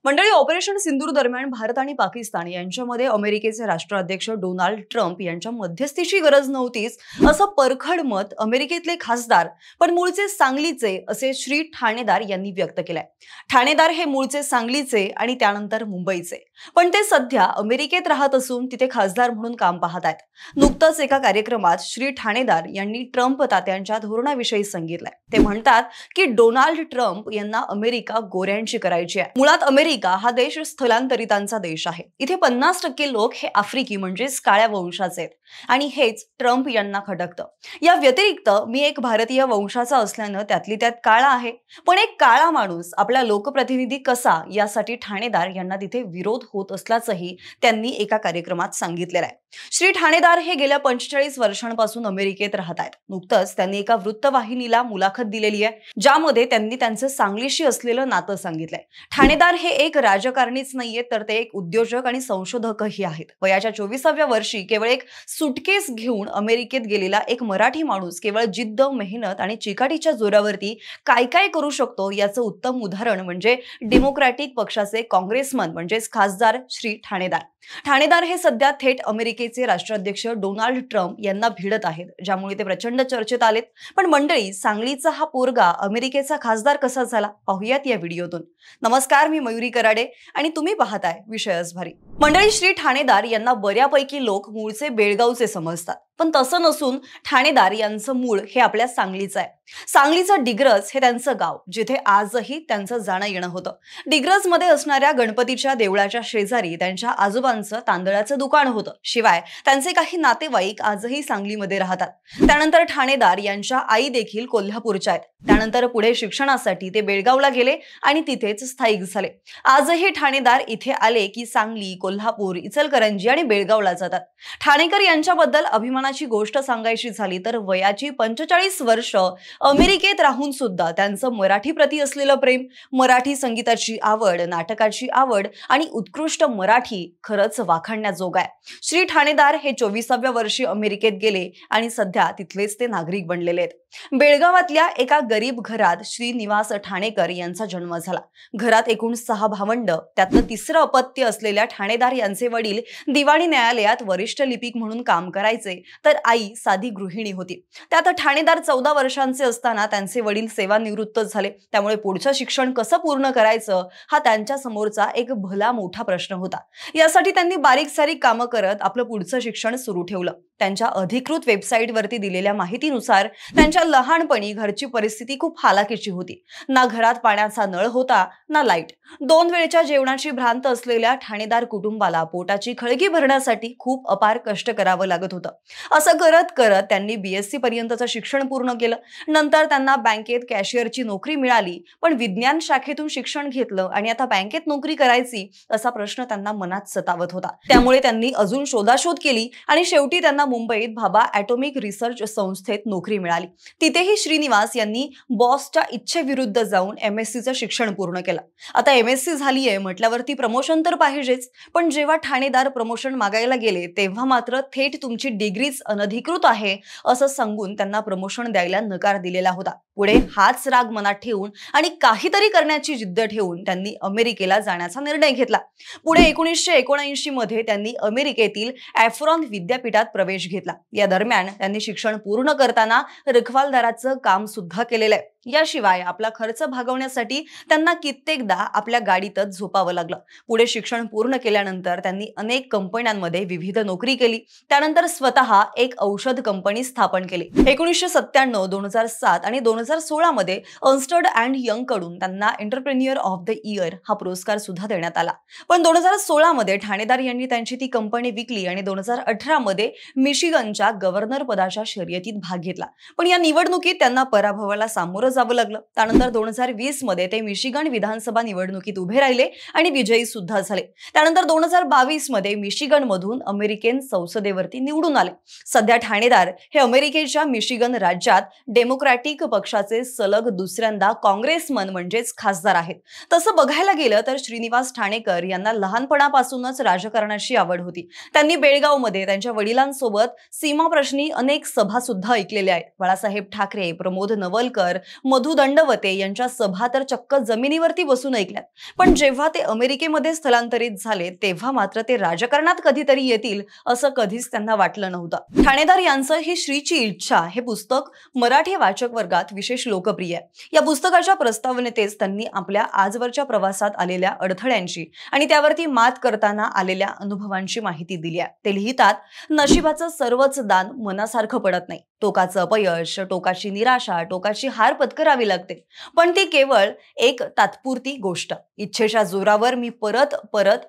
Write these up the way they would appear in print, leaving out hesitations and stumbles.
मंडळी, ऑपरेशन सिंदूर दरम्यान भारत आणि पाकिस्तान यांच्यामध्ये अमेरिकेचे राष्ट्राध्यक्ष डोनाल्ड ट्रम्प यांच्या मध्यस्थीची गरज नव्हतीच असं परखड मत अमेरिकेतले खासदार पण मूळचे सांगलीचे असे श्री ठाणेदार यांनी व्यक्त केलंय। ठाणेदार हे मूळचे सांगलीचे आणि त्यानंतर मुंबईचे, पण ते सध्या अमेरिकेत राहत असून तिथे खासदार म्हणून काम पाहत आहेत। नुकतंच एका कार्यक्रमात श्री ठाणेदार यांनी ट्रम्प तात्यांच्या धोरणाविषयी सांगितलंय। ते म्हणतात की डोनाल्ड ट्रम्प यांना अमेरिका गोऱ्यांची करायची आहे। मुळात अमेरिका हा देश स्थलांतरितांचा देश आहे। इथे 50% लोक हे आफ्रिकी म्हणजेच काळ्या वंशाचे आहेत आणि हेच ट्रम्प यांना खटकतं। या व्यतिरिक्त मी एक भारतीय वंशाचा असल्यानं त्यातली त्यात काळा आहे, पण एक काळा माणूस आपला लोकप्रतिनिधी कसा यासाठी ठाणेदार यांना तिथे विरोध होत असल्याचंही त्यांनी एका कार्यक्रमात सांगितलेलं आहे। श्री ठाणेदार हे गेल्या 45 वर्षांपासून अमेरिकेत राहत आहेत। नुकतंच त्यांनी एका वृत्तवाहिनीला मुलाखत दिलेली आहे, ज्यामध्ये त्यांनी त्यांचं सांगलीशी असलेलं नातं सांगितलंय। ठाणेदार हे एक राजकारणीच नाहीये, तर ते एक उद्योजक आणि संशोधकही आहेत। वयाच्या 24व्या वर्षी केवळ एक सुटकेस घेऊन अमेरिकेत गेलेला एक मराठी माणूस केवळ जिद्द, मेहनत आणि चिकाटीच्या जोरावरती काय काय करू शकतो याचं उत्तम उदाहरण म्हणजे डेमोक्रॅटिक पक्षाचे काँग्रेसमन म्हणजेच खासदार श्री ठाणेदार। ठाणेदार हे सध्या थेट अमेरिकेचे राष्ट्राध्यक्ष डोनाल्ड ट्रम्प यांना भिडत आहेत, ज्यामुळे ते प्रचंड चर्चेत आलेत। पण मंडळी, सांगलीचा हा पोरगा अमेरिकेचा खासदार कसा झाला पाहूयात या व्हिडिओतून। नमस्कार, मी मयुरी कराडे आणि तुम्ही पाहताय विषयच भारी। मंडळी, श्री ठाणेदार यांना बऱ्यापैकी लोक मूळचे बेळगावचे समजतात, पण तसं नसून ठाणेदार यांचं मूळ हे आपल्या सांगलीचं आहे। सांगलीचं डिग्रस हे त्यांचं गाव, जिथे आजही त्यांचं जाणं येणं होतं। डिग्रस मध्ये असणाऱ्या गणपतीच्या देवळाच्या शेजारी त्यांच्या आजोबांचं तांदळाचं दुकान होतं। शिवाय त्यांचे काही नातेवाईक आजही सांगलीमध्ये राहतात। त्यानंतर ठाणेदार यांच्या आई देखील कोल्हापूरच्या आहेत। त्यानंतर पुढे शिक्षणासाठी ते बेळगावला गेले आणि तिथेच स्थायिक झाले। आजही ठाणेदार इथे आले की सांगली, कोल्हापूर, इचलकरंजी आणि बेळगावला जातात। ठाणेकर यांच्याबद्दल अभिमानाची गोष्ट सांगायची झाली तर वयाची 45 वर्ष अमेरिकेत राहून सुद्धा त्यांचं मराठी प्रति असलेलं प्रेम, मराठी संगीताची आवड, नाटकाची आवड आणि उत्कृष्ट मराठी खरंच वाखाणण्याजोग आहे। श्री ठाणेदार हे 24व्या वर्षी अमेरिकेत गेले आणि सध्या तिथलेच ते नागरिक बनलेले आहेत। बेळगावातल्या एका गरीब घरात श्रीनिवास ठाणेकर यांचा जन्म झाला। घरात एकूण 6 भावंड, त्यातलं तिसरं अपत्य असलेल्या ठाणेदार यांचे वडील दिवाणी न्यायालयात वरिष्ठ लिपिक म्हणून काम करायचे, तर आई साधी गृहिणी होती। त्यात ठाणेदार 14 वर्षांचे असताना त्यांचे वडील सेवानिवृत्त झाले। त्यामुळे पुढचं शिक्षण कसं पूर्ण करायचं हा त्यांच्या समोरचा एक भला मोठा प्रश्न होता। यासाठी त्यांनी बारीक सारीक कामं करत आपलं पुढचं शिक्षण सुरू ठेवलं। त्यांच्या अधिकृत वेबसाईटवरती दिलेल्या माहितीनुसार त्यांच्या लहानपणी घरची परिस्थिती खूप हालाकीची होती। ना घरात पाण्याचा नळ होता, ना लाईट। 2 वेळच्या जेवणाची भ्रांत असलेल्या ठाणेदार कुटुंबाला पोटाची खळगी भरण्यासाठी खूप अपार कष्ट करावं लागत होतं। असं करत करत त्यांनी BSc पर्यंतचं शिक्षण पूर्ण केलं। नंतर त्यांना बँकेत कॅशियरची नोकरी मिळाली, पण विज्ञान शाखेतून शिक्षण घेतलं आणि आता बँकेत नोकरी करायची असा प्रश्न त्यांना मनात सतावत होता। त्यामुळे त्यांनी अजून शोधाशोध केली आणि शेवटी त्यांना मुंबईत भाभा ॲटॉमिक रिसर्च संस्थेत नोकरी मिळाली। तिथेही श्रीनिवास यांनी बॉसच्या इच्छेविरुद्ध जाऊन MSc शिक्षण पूर्ण केलं। आता MSc झालीये म्हटल्यावरती प्रमोशन तर पाहिजेच, पण जेव्हा ठाणेदार प्रमोशन मागायला गेले तेव्हा मात्र थेट तुमची डिग्रीच अनधिकृत आहे असं सांगून त्यांना प्रमोशन द्यायला नकार दिलेला होता। पुढे हाच राग मनात ठेवून आणि काहीतरी करण्याची जिद्द ठेवून त्यांनी अमेरिकेला जाण्याचा निर्णय घेतला। पुढे 1979 मध्ये त्यांनी अमेरिकेतील ॲफ्रॉन विद्यापीठात प्रवेश घेतला। या दरम्यान त्यांनी शिक्षण पूर्ण करताना रखवालदाराचं काम सुद्धा केलेलं आहे। याशिवाय आपला खर्च भागवण्यासाठी त्यांना कित्येकदा आपल्या गाडीतच झोपावं लागलं। पुढे शिक्षण पूर्ण केल्यानंतर त्यांनी अनेक कंपन्यांमध्ये विविध नोकरी केली। त्यानंतर स्वतः एक औषध कंपनी स्थापन केली। 1997, 2007 आणि 2016 मध्ये अर्न्स्ट अँड यंग कडून त्यांना एंटरप्रेन्युअर ऑफ द इयर हा पुरस्कार सुद्धा देण्यात आला। पण 2016 मध्ये ठाणेदार यांनी त्यांची ती कंपनी विकली आणि 2018 मध्ये मिशिगनच्या गव्हर्नर पदाच्या शर्यतीत भाग घेतला। पण या निवडणुकीत त्यांना पराभवाला सामोरं जावं लागलं। त्यानंतर 2020 मध्ये ते मिशिगन विधानसभा निवडणुकीत उभे राहिले आणि विजयी सुद्धा झाले। त्यानंतर 2022 मध्ये मिशिगन मधून अमेरिकन संसदेवरती निवडून आले। सध्या ठाणेदार हे अमेरिकेच्या मिशिगन राज्यात डेमोक्रॅटिक पक्षाचे सलग दुसऱ्यांदा काँग्रेसमन म्हणजेच खासदार आहेत। तसं बघायला गेलं तर श्रीनिवास ठाणेकर यांना लहानपणापासूनच राजकारणाची आवड होती। त्यांनी बेळगावमध्ये त्यांच्या वडिलांसोबत सीमाप्रश्नी अनेक सभा सुद्धा ऐकलेल्या आहेत। बाळासाहेब बाळासाहेब ठाकरे, प्रमोद नवलकर, मधु दंडवते यांच्या सभा तर चक्क जमिनीवरती बसून ऐकल्यात. पण जेव्हा ते अमेरिकेमध्ये स्थलांतरित झाले तेव्हा मात्र ते राजकारणात कधीतरी येतील असं कधीच त्यांना वाटलं नव्हतं. ठाणेदार यांचं ही श्रीची इच्छा हे पुस्तक मराठी वाचक वर्गात विशेष लोकप्रिय आहे. या पुस्तकाच्या प्रस्तावनेतच त्यांनी आपल्या आजवरच्या प्रवासात आलेल्या अडथळ्यांची आणि त्यावरती मात करताना आलेल्या अनुभवांची माहिती दिली आहे. ते लिहितात, नशिबाचं सर्वच दान मनासारखं पडत नाही. टोकाचं अपयश, टोकाची निराशा, टोकाची हार पत्करावी लागते, पण ती केवळ एक तात्पुरती गोष्ट. इच्छेच्या जोरावर मी परत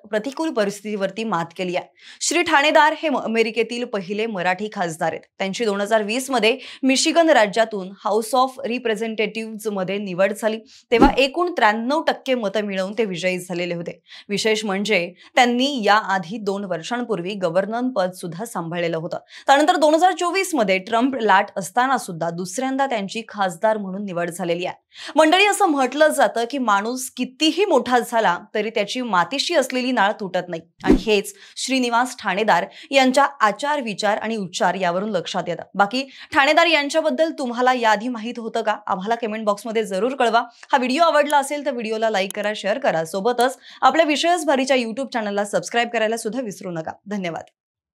प्रतिकूल परिस्थितीवरती मात केली आहे. श्री ठाणेदार हे अमेरिकेतील पहिले मराठी खासदार आहेत. त्यांची 2020 मध्ये मिशिगन राज्यातून हाऊस ऑफ रिप्रेझेंटेटिव्ह मध्ये निवड झाली. तेव्हा एकूण 93% मतं मिळवून ते विजयी झालेले होते. विशेष म्हणजे त्यांनी याआधी 2 वर्षांपूर्वी गव्हर्नर पद सुद्धा सांभाळलेलं होतं. त्यानंतर 2024 मध्ये ट्रम्प लाट असताना सुद्धा दुसऱ्यांदा त्यांची खासदार म्हणून निवड झालेली आहे. मंडळी, असं म्हटलं जातं की माणूस कितीही मोठा झाला तरी त्याची मातीशी असलेली नाळ तुटत नाही, आणि हेच श्रीनिवास ठाणेदार यांच्या आचार, विचार आणि उच्चार यावरून लक्षात येतं. बाकी ठाणेदार यांच्याबद्दल तुम्हाला याआधी माहित होतं का? आम्हाला कमेंट बॉक्समध्ये जरूर कळवा. हा व्हिडिओ आवडला असेल तर व्हिडिओला लाईक करा, शेअर करा. सोबतच आपल्या विषयच भारीच्या YouTube चॅनलला सबस्क्राईब करायला सुद्धा विसरू नका. धन्यवाद.